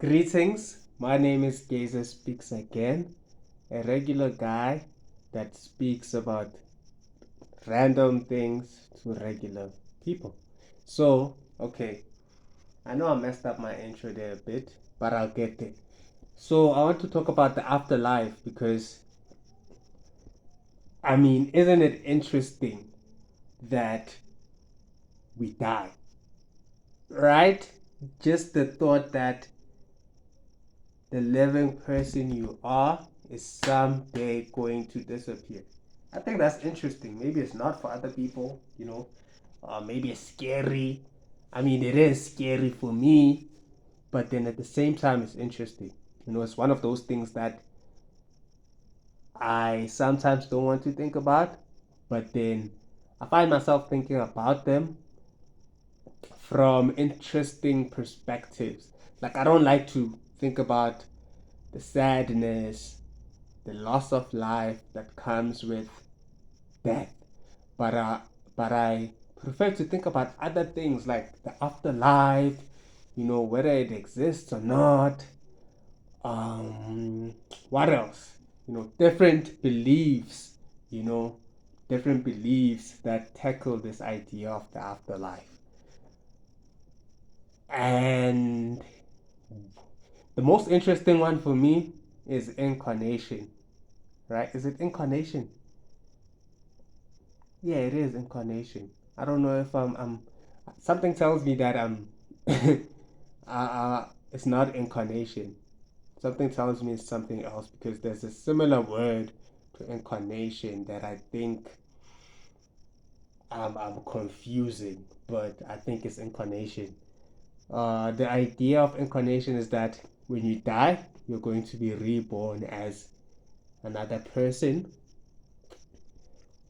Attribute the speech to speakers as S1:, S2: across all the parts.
S1: Greetings, my name is Gazer Speaks Again, a regular guy that speaks about random things to regular people. Okay, I know I messed up my intro there a bit, but I'll get it. So, I want to talk about the afterlife because, isn't it interesting that we die, right? Just the thought that the living person you are is someday going to disappear. I think that's interesting. Maybe it's not for other people, maybe it's scary. It is scary for me, but then at the same time, it's interesting. It's one of those things that I sometimes don't want to think about, but then I find myself thinking about them from interesting perspectives. Like, I don't like to think about the sadness, the loss of life that comes with death. But I prefer to think about other things like the afterlife, whether it exists or not. Um, what else? Different beliefs, you know, different beliefs that tackle this idea of the afterlife. And the most interesting one for me is incarnation, right? Is it incarnation? Yeah, it is incarnation. I don't know if something tells me that it's not incarnation. Something tells me it's something else because there's a similar word to incarnation that I think I'm confusing, but I think it's incarnation. The idea of incarnation is that when you die, you're going to be reborn as another person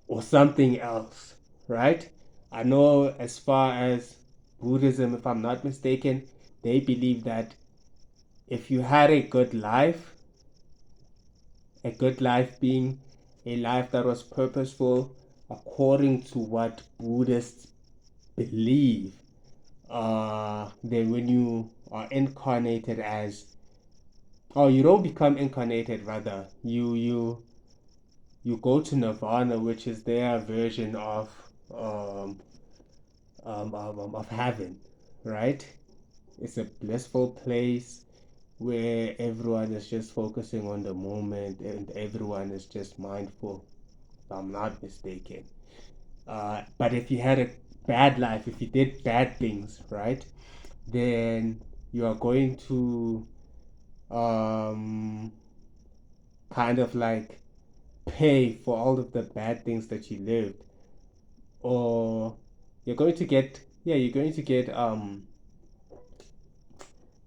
S1: or something else, right? I know as far as Buddhism, if I'm not mistaken, they believe that if you had a good life being a life that was purposeful according to what Buddhists believe, then when you are incarnated as, oh, you don't become incarnated, rather, you go to nirvana, which is their version um, of heaven, right? It's a blissful place where everyone is just focusing on the moment and everyone is just mindful, if I'm not mistaken. But if you had a bad life, if you did bad things, right, then you are going to um, kind of like pay for all of the bad things that you lived, or you're going to get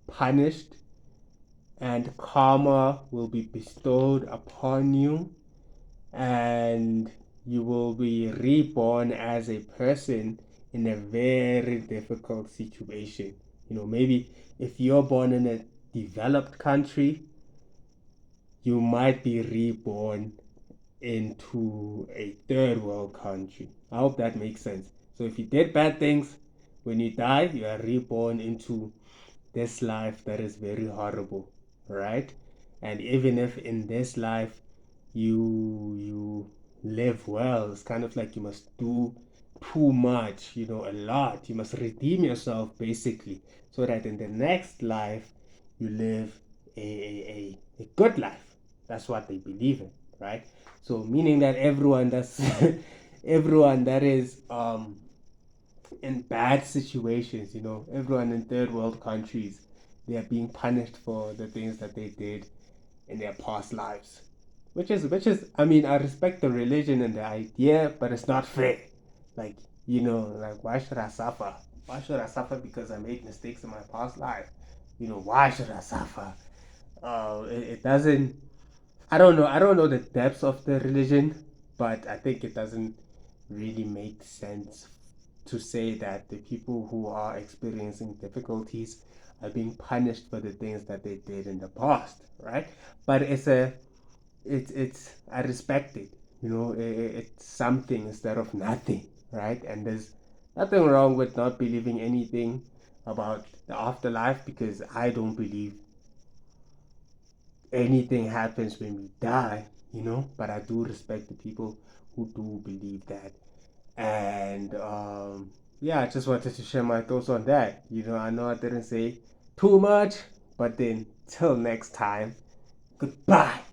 S1: punished, and karma will be bestowed upon you, and you will be reborn as a person in a very difficult situation. Maybe if you're born in a developed country, you might be reborn into a third world country. I hope that makes sense. So if you did bad things, when you die, you are reborn into this life that is very horrible, right? And even if in this life you live well, it's kind of like you must do too much, a lot. You must redeem yourself basically, so that in the next life you live a good life. That's what they believe in, right? So meaning that everyone that's everyone that is in bad situations, everyone in third world countries, they are being punished for the things that they did in their past lives. I respect the religion and the idea, but it's not fair. Like, like, why should I suffer? Why should I suffer because I made mistakes in my past life? Why should I suffer? It doesn't. I don't know. I don't know the depths of the religion, but I think it doesn't really make sense to say that the people who are experiencing difficulties are being punished for the things that they did in the past, right? But it's I respect it. It's something instead of nothing, right? And there's nothing wrong with not believing anything about the afterlife because I don't believe anything happens when we die, you know. But I do respect the people who do believe that. And yeah, I just wanted to share my thoughts on that. You know, I know I didn't say too much, but then till next time, goodbye.